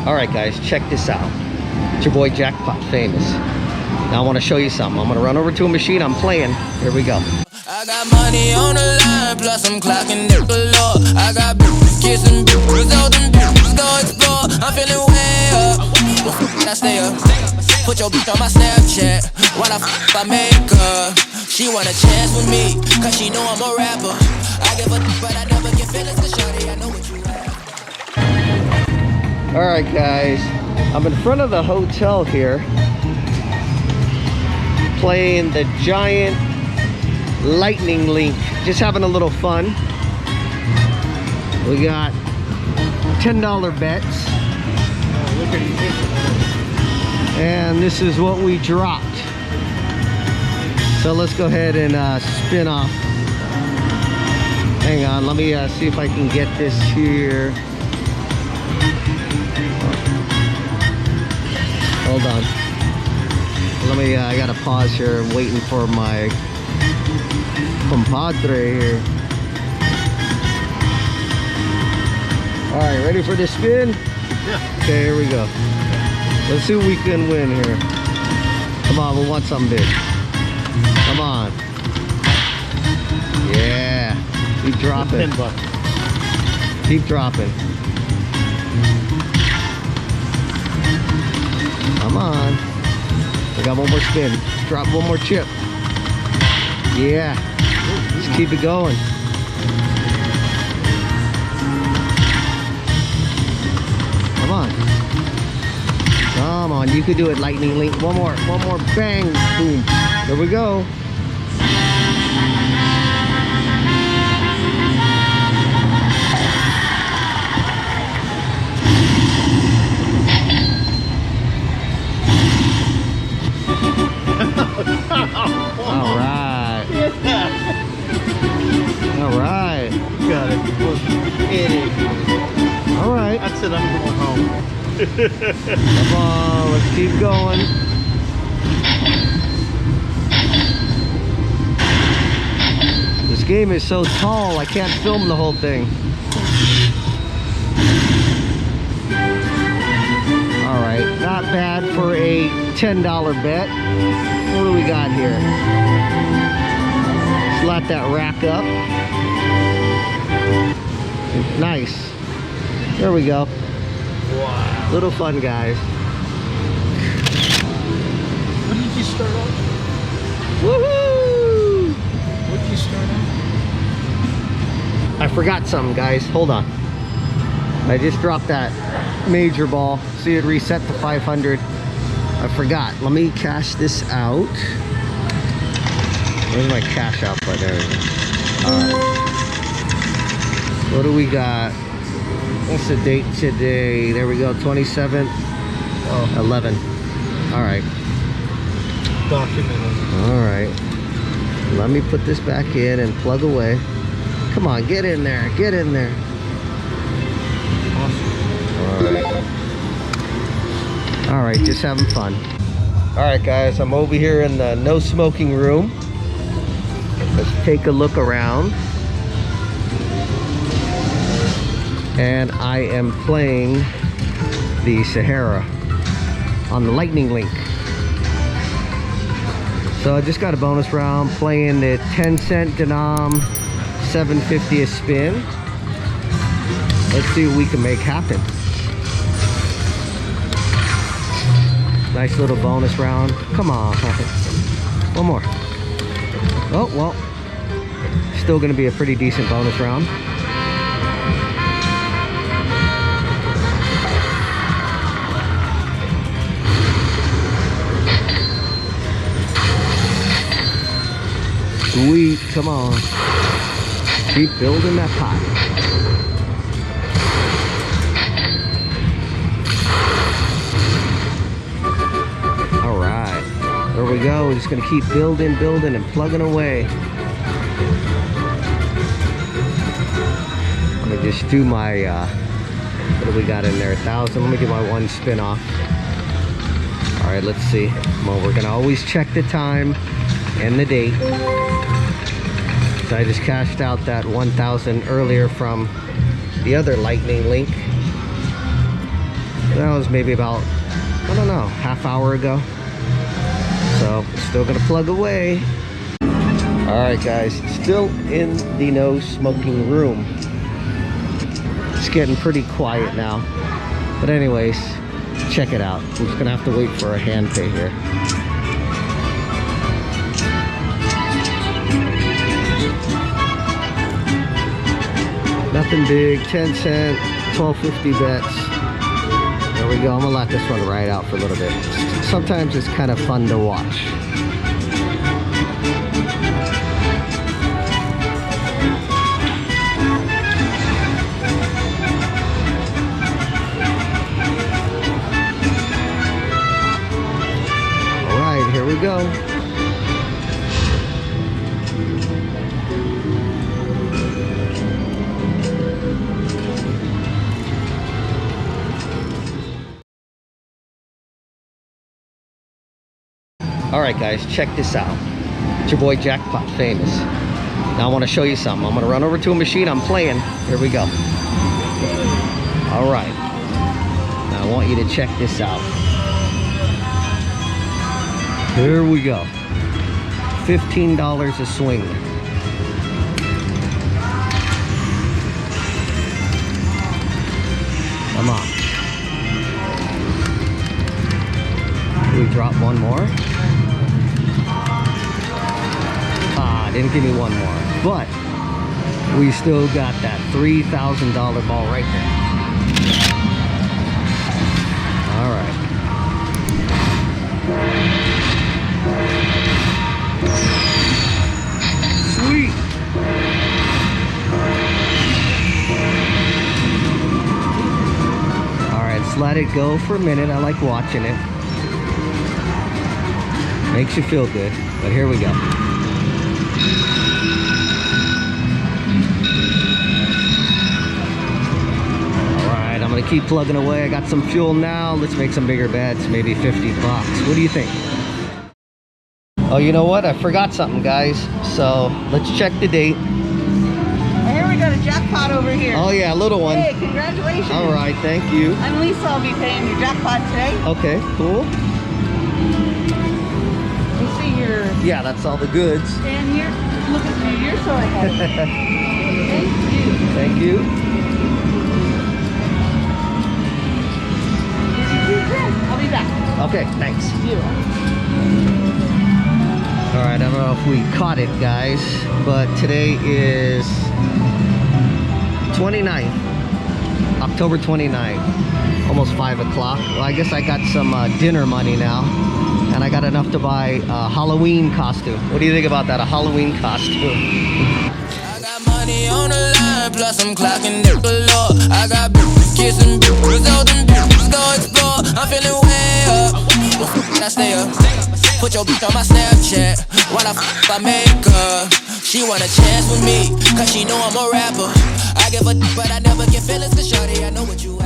Alright guys, check this out. It's your boy JackpotFamous. Now I want to show you something. I'm going to run over to a machine. I'm playing. Here we go. I got money on the line, plus I'm clocking it below. I got bitches kissing bitches, all them bitches go explore. I'm feeling way up, well, I stay up. Put your bitch on my Snapchat, while I make her. She want a chance with me, cause she know I'm a rapper. I give a but I never get feelings to shawty, I know what you have. Alright guys, I'm in front of the hotel here, playing the giant lightning link, just having a little fun. We got $10 bets, and this is what we dropped. So let's go ahead and spin off. Hang on, let me see if I can get this here. Hold on, let me I gotta pause here. I'm waiting for my compadre here. All right, ready for the spin? Yeah. Okay, here we go. Let's see what we can win here. Come on, we want something big. Come on. Yeah. Keep dropping. $10. Keep dropping. Come on. We got one more spin. Drop one more chip. Yeah. Just keep it going. Come on. Come on. You could do it, lightning link. One more. One more. Bang. Boom. There we go. All right. All right. Got it. All right. That's it. I'm going home. Come on. Let's keep going. This game is so tall, I can't film the whole thing. All right. Not bad for a $10 bet. What do we got here? Let's let that rack up. Nice. There we go. Wow. Little fun, guys. What did you start off? Woohoo! What did you start off? I forgot something, guys. Hold on. I just dropped that major ball. See it reset to 500. I forgot. Let me cash this out. Where's my cash out button? There we go. Alright. What do we got? What's the date today? There we go. 27th. Oh, 11. Alright. Documented. Alright. Let me put this back in and plug away. Come on, get in there. Get in there. Awesome. Alright. Alright, just having fun. Alright guys, I'm over here in the no smoking room. Let's take a look around. And I am playing the Sahara on the lightning link. So I just got a bonus round playing the 10-cent denom, 750 a spin. Let's see what we can make happen. Nice little bonus round. Come on. One more. Oh, well. Still going to be a pretty decent bonus round. Sweet. Come on. Keep building that pot. There we go. We're just gonna keep building and plugging away. Let me just do my what do we got in there? 1,000. Let me get my one spin off. All right, let's see. Well, we're gonna always check the time and the date. So I just cashed out that 1,000 earlier from the other lightning link. That was maybe about, I don't know, half hour ago. So still gonna plug away. All right, guys, still in the no smoking room. It's getting pretty quiet now. But anyways, check it out. I'm just gonna have to wait for a Handpay here. Nothing big, 10 cent, 12.50 bets. There we go. I'm gonna let this one ride out for a little bit. Sometimes it's kind of fun to watch. All right, here we go. Alright guys, check this out. It's your boy JackpotFamous. Now I want to show you something. I'm going to run over to a machine I'm playing. Here we go. Alright. Now I want you to check this out. Here we go. $15 a swing. Come on. We drop one more. Didn't give me one more, but we still got that $3,000 ball right there. All right. Sweet. All right, let's let it go for a minute. I like watching it. Makes you feel good, but here we go. Alright, I'm gonna keep plugging away. I got some fuel now. Let's make some bigger bets, maybe 50 bucks. What do you think? Oh, you know what? I forgot something, guys. So let's check the date. Oh, here we got a jackpot over here. Oh yeah, a little one. Hey, congratulations. Alright, thank you. I'm Lisa. I'll be paying your jackpot today. Okay, cool. You see your... Yeah, that's all the goods. Stand here. Look at you. You're so ahead. Thank you. Thank you. I'll be back. Okay, thanks. You. Alright, I don't know if we caught it, guys, but today is 29th, October 29th, almost 5 o'clock. Well, I guess I got some dinner money now, and I got enough to buy a Halloween costume. What do you think about that, a Halloween costume? I got money on the line, plus I'm clocking it below. I got bitches kissing bitches, all them bitches go explore. I'm feeling way up, I stay up. Put your bitch on my Snapchat while I make her. She want a chance with me, cause she know I'm a rapper. I give a but I never get feelings, cause shawty, I know what you